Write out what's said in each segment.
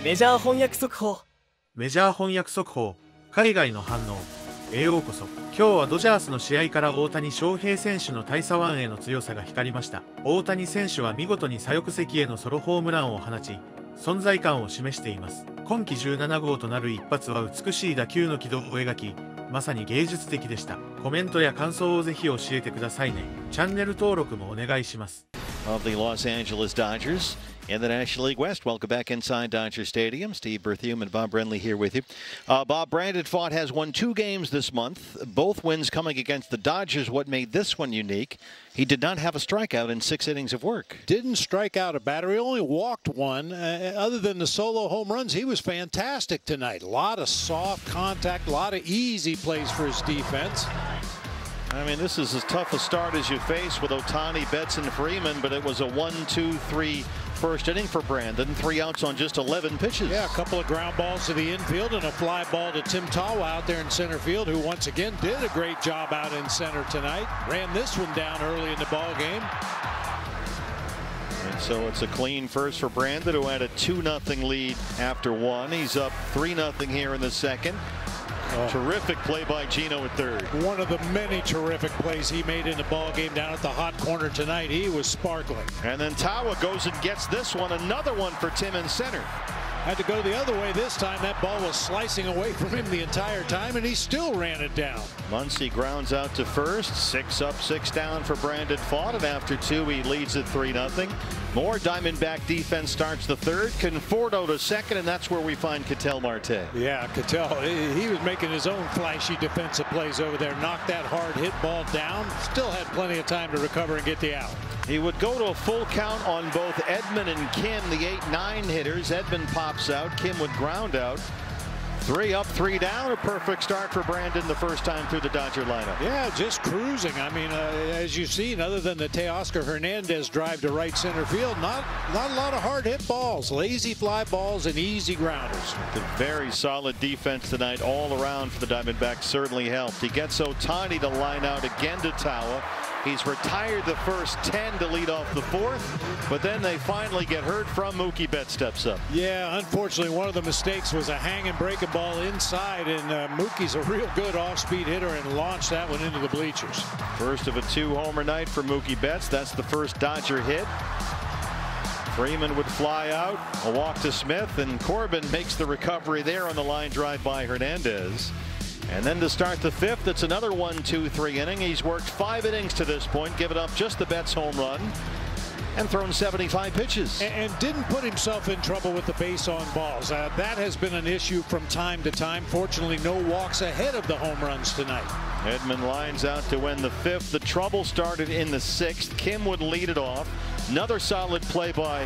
メジャー翻訳速報。メジャー翻訳速報、海外の反応へようこそ。今日はドジャースの試合から大谷翔平選手の大左腕への強さが光りました。大谷選手は見事に左翼席へのソロホームランを放ち、存在感を示しています。今季17号となる一発は美しい打球の軌道を描き、まさに芸術的でした。コメントや感想をぜひ教えてくださいね。チャンネル登録もお願いします。Of the Los Angeles Dodgers in the National League West. Welcome back inside Dodger Stadium. Steve Berthium and Bob Brenly here with you. Bob, Brandon Pfaadt has won 2 games this month, both wins coming against the Dodgers. What made this one unique? He did not have a strikeout in 6 innings of work. Didn't strike out a batter. He only walked one. Other than the solo home runs, he was fantastic tonight. A lot of soft contact, a lot of easy plays for his defense. I mean, this is as tough a start as you face with Ohtani, Betts, and Freeman, but it was a 1-2-3 first inning for Brandon. 3 outs on just 11 pitches. Yeah, a couple of ground balls to the infield and a fly ball to Tim Tawa out there in center field, who once again did a great job out in center tonight. Ran this one down early in the ball game. And so it's a clean first for Brandon, who had a 2-0 lead after 1. He's up 3-0 here in the second. Terrific play by Gino at third. One of the many terrific plays he made in the ball game down at the hot corner tonight. He was sparkling. And then Tawa goes and gets this one. Another one for Tim in center. Had to go the other way this time. That ball was slicing away from him the entire time, and he still ran it down. Muncy grounds out to first. 6 up, 6 down for Brandon Pfaadt, and after 2 he leads at 3-0. More Diamondback defense starts the third. Conforto to second, and that's where we find Ketel Marte. Yeah, Ketel, he was making his own flashy defensive plays over there. Knocked that hard hit ball down. Still had plenty of time to recover and get the out. He would go to a full count on both Edman and Kim, the 8-9 hitters. Edman pops out. Kim would ground out. 3 up, 3 down. A perfect start for Brandon the first time through the Dodger lineup. Yeah, just cruising. I mean, as you've seen, other than the Teoscar Hernandez drive to right center field, not a lot of hard hit balls, lazy fly balls, and easy grounders. The very solid defense tonight all around for the Diamondbacks certainly helped. He gets Ohtani to line out again to Tawa. He's retired the first 10 to lead off the 4th, but then they finally get heard from. Mookie Betts steps up. Yeah, unfortunately, one of the mistakes was a hanging breaking ball inside, and Mookie's a real good off-speed hitter and launched that one into the bleachers. First of a 2-homer night for Mookie Betts. That's the first Dodger hit. Freeman would fly out, a walk to Smith, and Corbin makes the recovery there on the line drive by Hernandez. And then to start the 5th, it's another 1-2-3 inning. He's worked 5 innings to this point, given up just the Betts home run, and thrown 75 pitches. And didn't put himself in trouble with the base on balls. That has been an issue from time to time. Fortunately, no walks ahead of the home runs tonight. Edman lines out to win the 5th. The trouble started in the 6th. Kim would lead it off. Another solid play by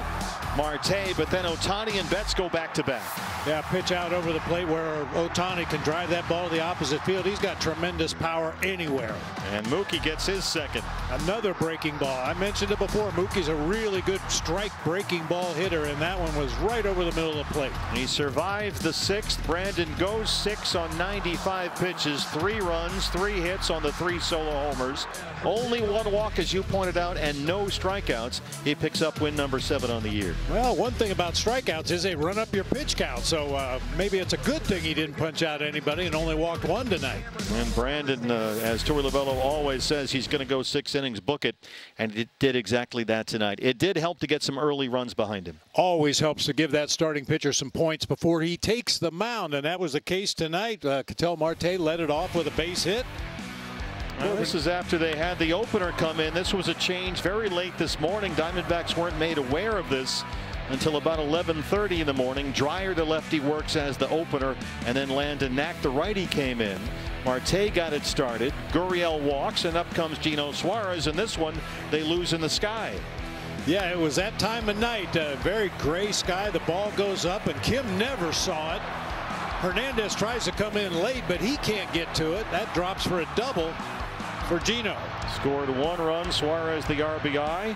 Marte, but then Ohtani and Betts go back-to-back. Yeah, pitch out over the plate where Ohtani can drive that ball to the opposite field. He's got tremendous power anywhere. And Mookie gets his second. Another breaking ball. I mentioned it before. Mookie's a really good strike breaking ball hitter, and that one was right over the middle of the plate. He survives the 6th. Brandon goes 6 on 95 pitches, 3 runs, 3 hits on the 3 solo homers. Only 1 walk, as you pointed out, and no strikeouts. He picks up win number 7 on the year. Well, one thing about strikeouts is they run up your pitch count. So maybe it's a good thing he didn't punch out anybody and only walked 1 tonight. And Brandon, as Torey Lovullo always says, he's going to go 6 innings, book it, and it did exactly that tonight. It did help to get some early runs behind him. Always helps to give that starting pitcher some points before he takes the mound, and that was the case tonight. Ketel Marte led it off with a base hit. Well, this is after they had the opener come in. This was a change very late this morning. Diamondbacks weren't made aware of this until about 11:30 in the morning. Dreyer, the lefty, works as the opener, and then Landon Knack, the righty, came in. Marte got it started. Gurriel walks, and up comes Gino Suarez, and this one they lose in the sky. Yeah, it was that time of night. Very gray sky. The ball goes up, and Kim never saw it. Hernandez tries to come in late, but he can't get to it. That drops for a double for Gino. Scored 1 run. Suarez the RBI.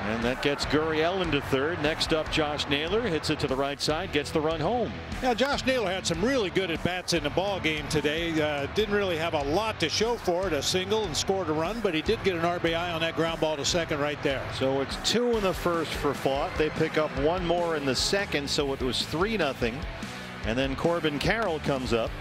And that gets Gurriel into third. Next up, Josh Naylor hits it to the right side, gets the run home. Now, Josh Naylor had some really good at-bats in the ball game today. Didn't really have a lot to show for it, a single and scored a run, but he did get an RBI on that ground ball to second right there. So it's 2 in the first for Fought. They pick up 1 more in the second, so it was 3-0. And then Corbin Carroll comes up.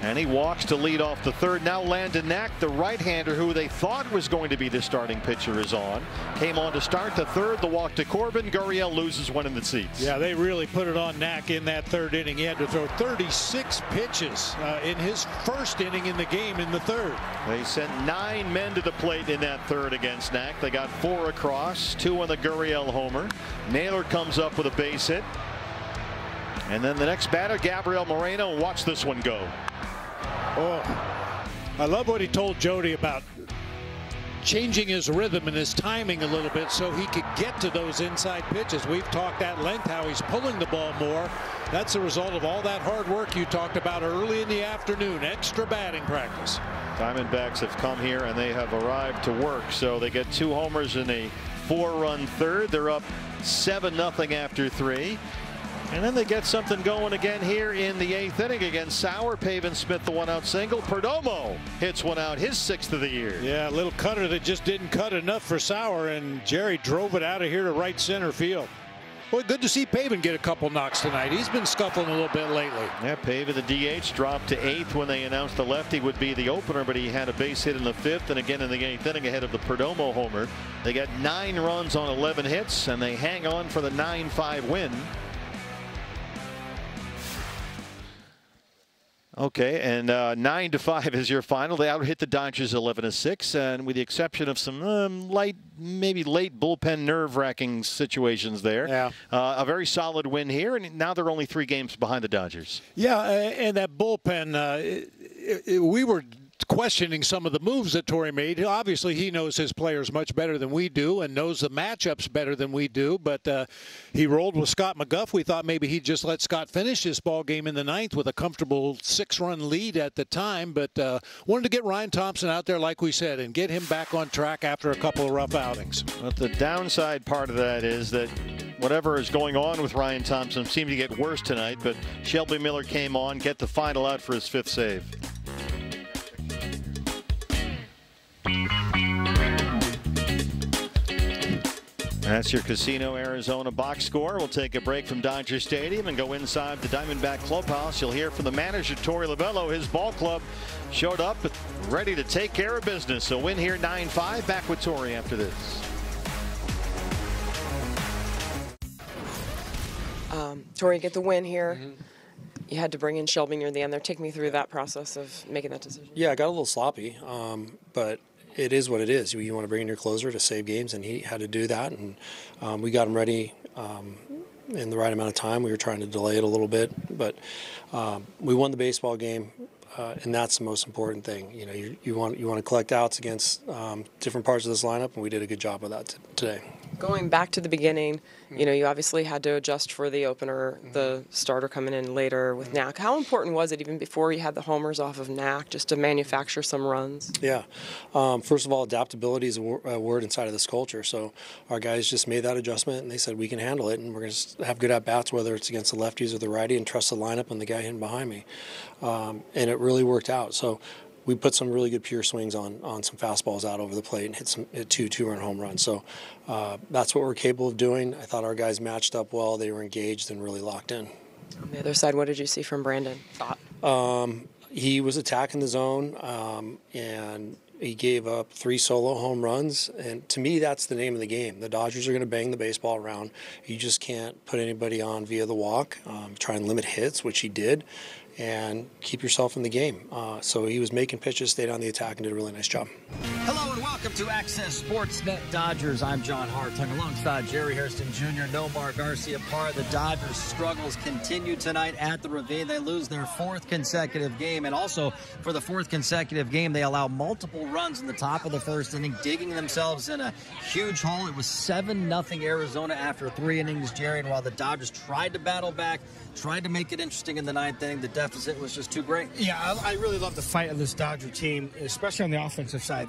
And he walks to lead off the third. Now Landon Knack, the right-hander who they thought was going to be the starting pitcher, is on. Came on to start the third. The walk to Corbin. Gurriel loses 1 in the seats. Yeah, they really put it on Knack in that third inning. He had to throw 36 pitches in his first inning in the game in the third. They sent 9 men to the plate in that third against Knack. They got 4 across, 2 on the Gurriel homer. Naylor comes up with a base hit. And then the next batter, Gabriel Moreno. Watch this one go. Oh, I love what he told Jody about changing his rhythm and his timing a little bit so he could get to those inside pitches. We've talked at length how he's pulling the ball more. That's a result of all that hard work you talked about early in the afternoon, extra batting practice. Diamondbacks have come here and they have arrived to work. So they get 2 homers in a 4-run third. They're up 7-0 after 3. And then they get something going again here in the 8th inning against Sauer. Pavin Smith, the 1-out single. Perdomo hits 1 out, his 6th of the year. Yeah, a little cutter that just didn't cut enough for Sauer, and Jerry drove it out of here to right center field. Boy, good to see Pavin get a couple knocks tonight. He's been scuffling a little bit lately. Yeah, Pavin, the DH, dropped to 8th when they announced the lefty would be the opener, but he had a base hit in the 5th and again in the 8th inning ahead of the Perdomo homer. They got 9 runs on 11 hits, and they hang on for the 9-5 win. Okay, and 9-5 is your final. They out hit the Dodgers 11-6, and with the exception of some maybe late bullpen nerve-wracking situations there. Yeah. A very solid win here, and now they're only 3 games behind the Dodgers. Yeah, and that bullpen, we were questioning some of the moves that Torrey made. Obviously, he knows his players much better than we do and knows the matchups better than we do, but he rolled with Scott McGuff. We thought maybe he'd just let Scott finish this ball game in the 9th with a comfortable 6-run lead at the time, but wanted to get Ryan Thompson out there, like we said, and get him back on track after a couple of rough outings. But the downside part of that is that whatever is going on with Ryan Thompson seemed to get worse tonight, but Shelby Miller came on, get the final out for his 5th save. That's your Casino Arizona box score. We'll take a break from Dodger Stadium and go inside the Diamondback clubhouse. You'll hear from the manager, Torey Lovullo. His ball club showed up ready to take care of business. So win here 9-5. Back with Torey after this. Torey, get the win here. You had to bring in Shelby near the end there. Take me through that process of making that decision. Yeah, I got a little sloppy, but it is what it is. You want to bring in your closer to save games, and he had to do that. And we got him ready in the right amount of time. We were trying to delay it a little bit, but we won the baseball game, and that's the most important thing. You know, you want to collect outs against different parts of this lineup, and we did a good job of that today. Going back to the beginning, you know, you obviously had to adjust for the opener, the starter coming in later with Knack. How important was it, even before you had the homers off of Knack, just to manufacture some runs? Yeah. First of all, adaptability is a word inside of this culture. So our guys just made that adjustment, and they said we can handle it, and we're going to have good at-bats, whether it's against the lefties or the righty, and trust the lineup and the guy hitting behind me. And it really worked out. So we put some really good pure swings on some fastballs out over the plate and hit 2 2-run home runs. So that's what we're capable of doing. I thought our guys matched up well. They were engaged and really locked in. On the other side, what did you see from Brandon? He was attacking the zone, and he gave up 3 solo home runs. And to me, that's the name of the game. The Dodgers are going to bang the baseball around. You just can't put anybody on via the walk. Try and limit hits, which he did, and keep yourself in the game. So he was making pitches, stayed on the attack, and did a really nice job. Hello and welcome to Access Sportsnet Dodgers. I'm John Hartung alongside Jerry Hairston Jr., Nomar Garcia-Parra. The Dodgers' struggles continue tonight at the Ravine. They lose their 4th consecutive game, and also for the 4th consecutive game, they allow multiple runs in the top of the 1st inning, digging themselves in a huge hole. It was 7-0 Arizona after 3 innings, Jerry, and while the Dodgers tried to battle back, tried to make it interesting in the 9th inning, the deficit was just too great. Yeah, I really love the fight of this Dodger team, especially on the offensive side.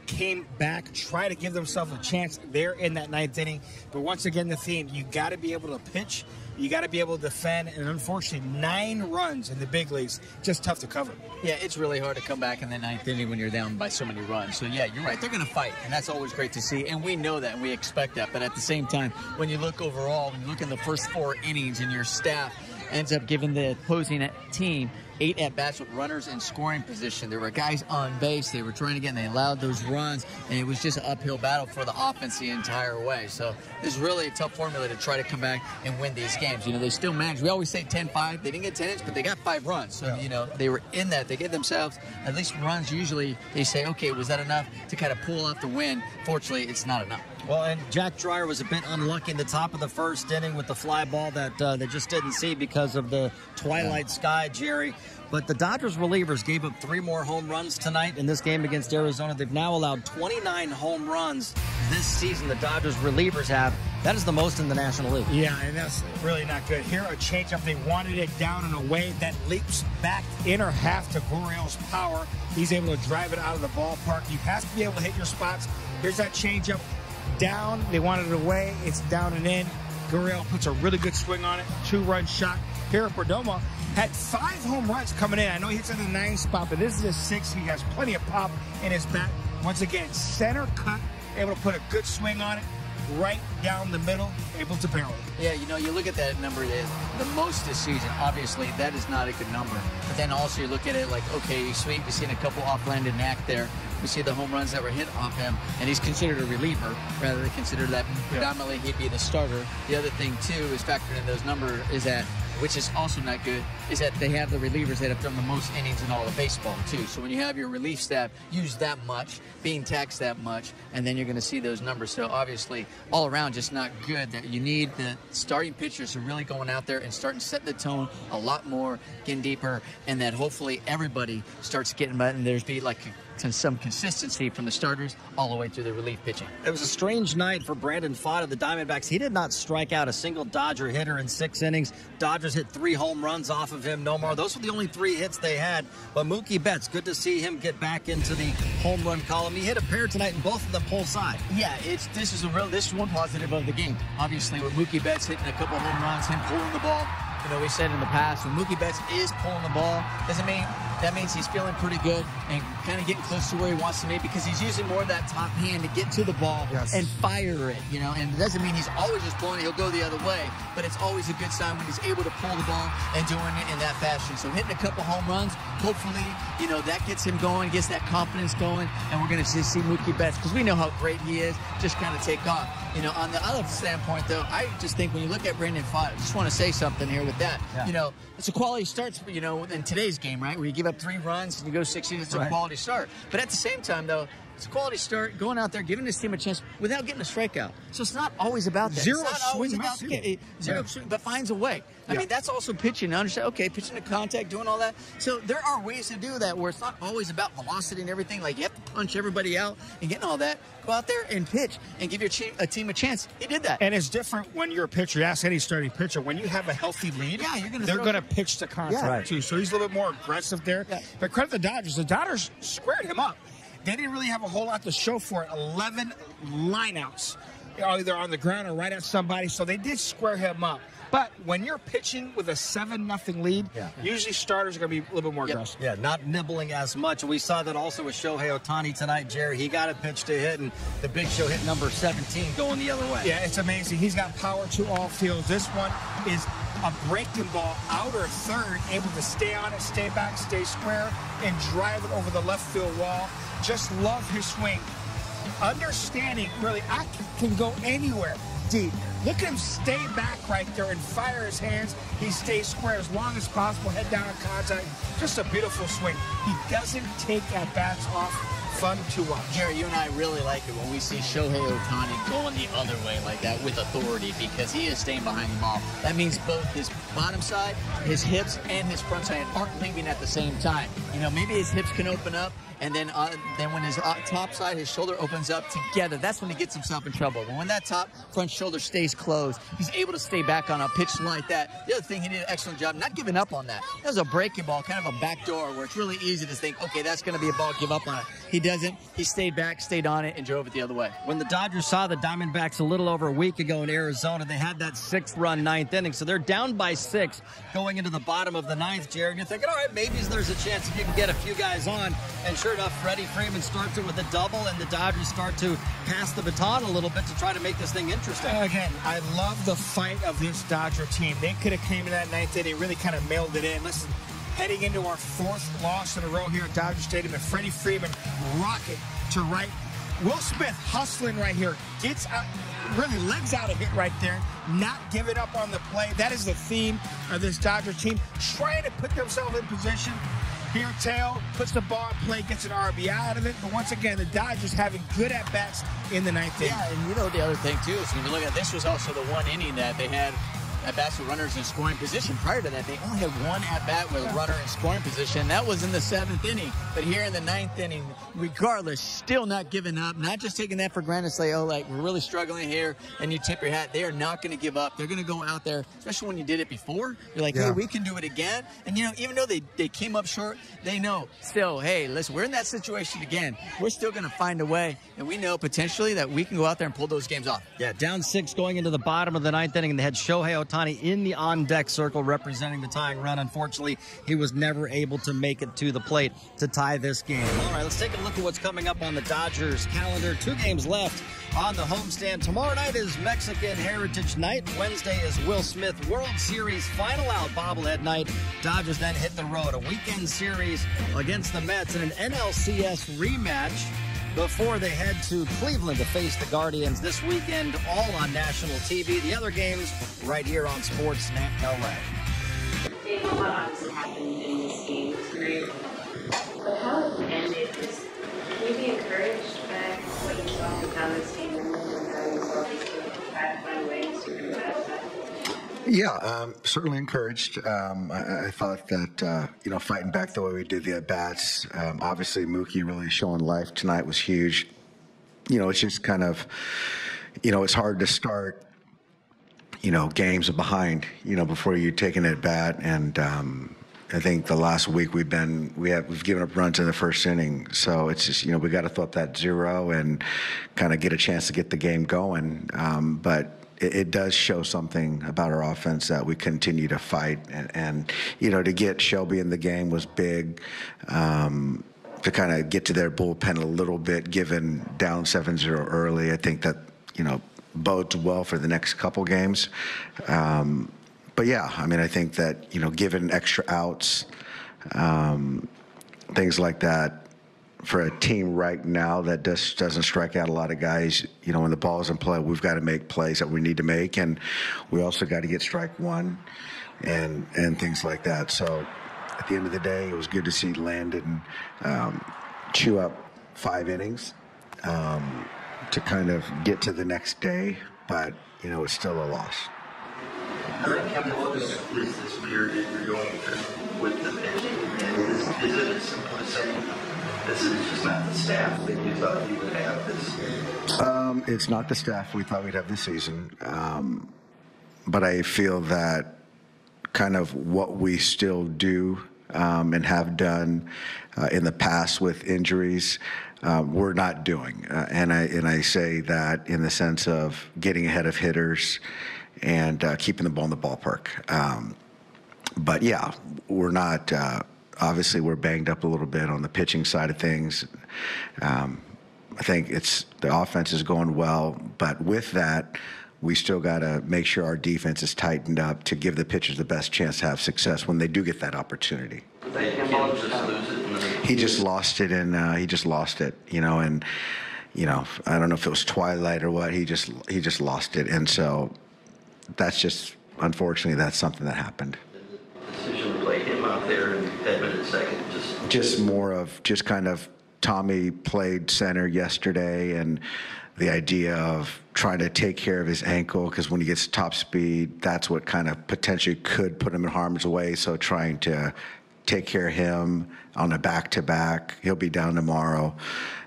came back, tried to give themselves a chance there in that 9th inning. But once again, the theme, you got to be able to pitch, you got to be able to defend, and unfortunately, 9 runs in the big leagues, just tough to cover. Yeah, it's really hard to come back in the 9th inning when you're down by so many runs. So, yeah, you're right. They're going to fight, and that's always great to see. And we know that, and we expect that. But at the same time, when you look overall, when you look in the first 4 innings and your staff ends up giving the opposing team 8 at-bats with runners in scoring position. There were guys on base. They were trying to get, and they allowed those runs, and it was just an uphill battle for the offense the entire way. So it's really a tough formula to try to come back and win these games. You know, they still managed. We always say 10-5. They didn't get 10 hits, but they got 5 runs. So, you know, they were in that. They gave themselves at least runs. Usually they say, okay, was that enough to kind of pull off the win? Fortunately, it's not enough. Well, and Jack Dreyer was a bit unlucky in the top of the first inning with the fly ball that they just didn't see because of the twilight sky, Jerry. But the Dodgers relievers gave up 3 more home runs tonight in this game against Arizona. They've now allowed 29 home runs this season. The Dodgers relievers have. That is the most in the National League. Yeah, and that's really not good. Here, a changeup. They wanted it down and away. That leaps back inner half to Gurriel's power. He's able to drive it out of the ballpark. You have to be able to hit your spots. Here's that changeup. Down. They wanted it away. It's down and in. Gurriel puts a really good swing on it. 2-run shot. Here, Perdomo had 5 home runs coming in. I know he hits in the 9th spot, but this is his 6th. He has plenty of pop in his bat. Once again, center cut, able to put a good swing on it, right down the middle, able to barrel it. Yeah, you know, you look at that number, the most this season. Obviously, that is not a good number. But then also you look at it like, okay, sweet, we've seen a couple off-landed knack there. We see the home runs that were hit off him, and he's considered a reliever rather than considered that predominantly he'd be the starter. The other thing, too, is factored in those numbers is that, which is also not good, is that they have the relievers that have done the most innings in all of baseball, too. So when you have your relief staff use that much, being taxed that much, and then you're going to see those numbers. So obviously, all around, just not good. That you need the starting pitchers to really going out there and starting to set the tone a lot more, getting deeper, and that hopefully everybody starts getting better, and there's be like some consistency from the starters all the way through the relief pitching. It was a strange night for Brandon Pfaadt of the Diamondbacks. He did not strike out a single Dodger hitter in 6 innings. Dodgers hit 3 home runs off of him. No more. Those were the only 3 hits they had. But Mookie Betts, good to see him get back into the home run column. He hit a pair tonight, and both of them pull side. Yeah, this is one positive of the game. Obviously, with Mookie Betts hitting a couple home runs, him pulling the ball. You know, we said in the past, when Mookie Betts is pulling the ball, that means he's feeling pretty good and kind of getting close to where he wants to be, because he's using more of that top hand to get to the ball and fire it, you know. And it doesn't mean he's always just pulling it. He'll go the other way, but it's always a good sign when he's able to pull the ball and doing it in that fashion. So hitting a couple home runs, hopefully, you know, that gets him going, gets that confidence going, and we're going to see Mookie Betts, because we know how great he is, just kind of take off. You know, on the other standpoint, though, I just think when you look at Brandon Pfaadt, I just want to say something here with that. You know, it's a quality start, you know, in today's game, right, where you give up 3 runs and you go 6 innings, it's a quality start. But at the same time, though, it's a quality start, going out there, giving this team a chance without getting a strikeout. So it's not always about that. Zero it's not always swing, about zero swing, but finds a way. I mean, that's also pitching. I understand, okay, pitching to contact, doing all that. So there are ways to do that where it's not always about velocity and everything. Like, you have to punch everybody out and getting all that. Go out there and pitch and give your team a chance. He did that. And it's different when you're a pitcher. You ask any starting pitcher, when you have a healthy lead, they're going to pitch to contact, too. So he's a little bit more aggressive there. But credit the Dodgers. The Dodgers squared him up. They didn't really have a whole lot to show for it. 11 lineouts, either on the ground or right at somebody. So they did square him up. But when you're pitching with a 7-0 lead, usually starters are going to be a little bit more aggressive. Yeah, not nibbling as much. We saw that also with Shohei Ohtani tonight, Jerry. He got a pitch to hit, and the Big Show hit number 17 going the other way. Yeah, it's amazing. He's got power to all fields. This one is a breaking ball, outer third, able to stay on it, stay back, stay square, and drive it over the left field wall. Just love his swing. Understanding, really, I can go anywhere deep. Look at him stay back right there and fire his hands. He stays square as long as possible, head down in contact. Just a beautiful swing. He doesn't take at-bats off. Fun to watch. Jerry, you and I really like it when we see Shohei Ohtani going the other way like that with authority, because he is staying behind the ball. That means both his bottom side, his hips, and his front side aren't leaving at the same time. You know, maybe his hips can open up, and then when his top side, his shoulder opens up together, that's when he gets himself in trouble. But when that top front shoulder stays closed, he's able to stay back on a pitch like that. The other thing, he did an excellent job not giving up on that. That was a breaking ball, kind of a back door, where it's really easy to think, okay, that's going to be a ball, give up on it. He doesn't. He stayed back, stayed on it, and drove it the other way. When the Dodgers saw the Diamondbacks a little over a week ago in Arizona, they had that 6-run ninth inning. So they're down by 6 going into the bottom of the ninth, Jared. And you're thinking, all right, maybe there's a chance if you can get a few guys on. And sure enough, Freddie Freeman starts it with a double, and the Dodgers start to pass the baton a little bit to try to make this thing interesting. Again, I love the fight of this Dodger team. They could have came in that ninth inning, really kind of mailed it in. Listen, heading into our 4th loss in a row here at Dodger Stadium, and Freddie Freeman rocket to right. Will Smith hustling right here, gets out, really legs out a hit right there, not giving up on the play. That is the theme of this Dodger team, trying to put themselves in position. Here, Teo puts the ball in play, gets an RBI out of it. But once again, the Dodgers having good at-bats in the ninth inning. Yeah, and you know the other thing, too, is when you look at this was also the one inning that they had at-bats with runners in scoring position. Prior to that, they only had one at-bat with a runner in scoring position. That was in the 7th inning. But here in the 9th inning, regardless, still not giving up, not just taking that for granted, say, oh, like, we're really struggling here, and you tip your hat. They are not going to give up. They're going to go out there, especially when you did it before. You're like, hey, we can do it again. And, you know, even though they came up short, they know still, hey, listen, we're in that situation again. We're still going to find a way, and we know potentially that we can go out there and pull those games off. Yeah, down 6 going into the bottom of the 9th inning, and they had Shohei Ohtani in the on-deck circle representing the tying run. Unfortunately, he was never able to make it to the plate to tie this game. All right, let's take a look at what's coming up on the Dodgers calendar. 2 games left on the homestand. Tomorrow night is Mexican Heritage Night. Wednesday is Will Smith World Series Final Out bobblehead night. Dodgers then hit the road. A weekend series against the Mets and an NLCS rematch before they head to Cleveland to face the Guardians this weekend, all on national TV. The other games right here on Sportsnet LA. Dave, a lot obviously happened in this game. It's great. But how it ended, can you be encouraged by what you saw from how this team and how you saw these teams try to find ways to do that? Yeah, certainly encouraged. I thought that, fighting back the way we did the at-bats, obviously Mookie really showing life tonight was huge. It's just kind of, it's hard to start, games behind, before you take an at-bat. And I think the last week we've given up runs in the first inning. So it's just, we got to throw up that 0 and kind of get a chance to get the game going. But it does show something about our offense that we continue to fight, and to get Shelby in the game was big, to kind of get to their bullpen a little bit, given down 7-0 early. I think that, bodes well for the next couple games. But yeah, I mean, I think that, given extra outs, things like that, for a team right now that doesn't strike out a lot of guys, when the ball's in play, we've got to make plays that we need to make, and we also got to get strike one and things like that. So at the end of the day, it was good to see Landon chew up 5 innings to kind of get to the next day, but, it's still a loss. What is this period you're going with the pitching? And is it as simple as saying this is just not the staff that you thought you would have this year? It's not the staff we thought we'd have this season. But I feel that kind of what we still do and have done in the past with injuries, we're not doing. And I say that in the sense of getting ahead of hitters and keeping the ball in the ballpark. But yeah, we're not. Obviously, we're banged up a little bit on the pitching side of things. I think the offense is going well, but with that, we still got to make sure our defense is tightened up to give the pitchers the best chance to have success when they do get that opportunity. He just lost it, and I don't know if it was twilight or what. He just lost it, and so that's just, unfortunately, that's something that happened. Decision to play him out there and Edmund at second, just more of just kind of Tommy played center yesterday, and the idea of trying to take care of his ankle, because when he gets top speed, that's what kind of potentially could put him in harm's way. So trying to take care of him on a back-to-back. He'll be down tomorrow,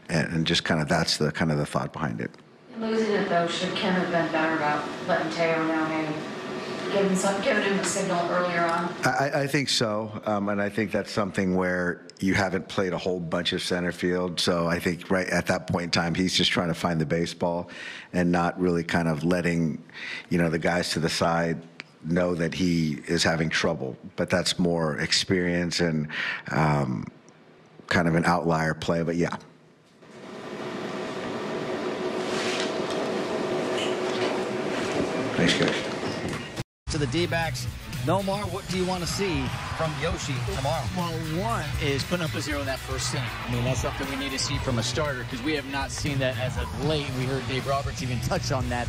and just kind of that's the kind of the thought behind it. Losing it, though, should Ken have been better about letting Teo know, hey, given him a signal earlier on? I think so, and I think that's something where you haven't played a whole bunch of center field, so I think right at that point in time, he's just trying to find the baseball and not really kind of letting, the guys to the side know that he is having trouble. But that's more experience and kind of an outlier play, but yeah. Thanks, guys. To the D-backs, Nomar, what do you want to see from Yoshi tomorrow? Well, one is putting up a 0 in that first inning. I mean, that's something we need to see from a starter because we have not seen that as of late. We heard Dave Roberts even touch on that,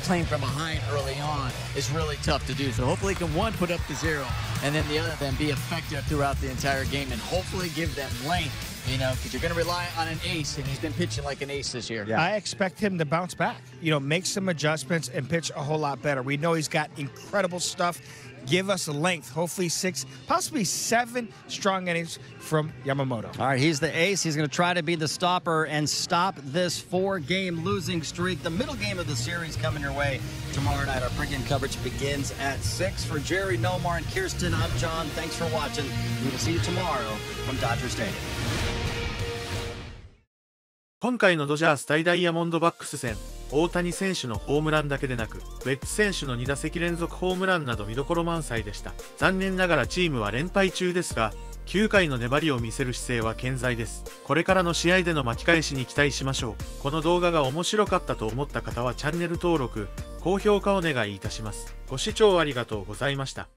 playing from behind early on is really tough to do. So hopefully he can, one, put up the 0, and then the other, then be effective throughout the entire game and hopefully give them length. Because you're going to rely on an ace, and he's been pitching like an ace this year. Yeah. I expect him to bounce back, make some adjustments and pitch a whole lot better. We know he's got incredible stuff. Give us a length, hopefully 6, possibly 7 strong innings from Yamamoto. All right, he's the ace. He's going to try to be the stopper and stop this 4-game losing streak. The middle game of the series coming your way tomorrow night. Our pregame coverage begins at 6. For Jerry, Nomar, and Kirsten, I'm John. Thanks for watching. We will see you tomorrow from Dodger Stadium. 今回のドジャース対ダイヤモンドバックス戦、大谷選手のホームランだけでなく、ベッツ選手の2打席連続ホームランなど見どころ満載でした。残念ながらチームは連敗中ですが、9回の粘りを見せる姿勢は健在です。これからの試合での巻き返しに期待しましょう。この動画が面白かったと思った方はチャンネル登録、高評価お願いいたします。ご視聴ありがとうございました。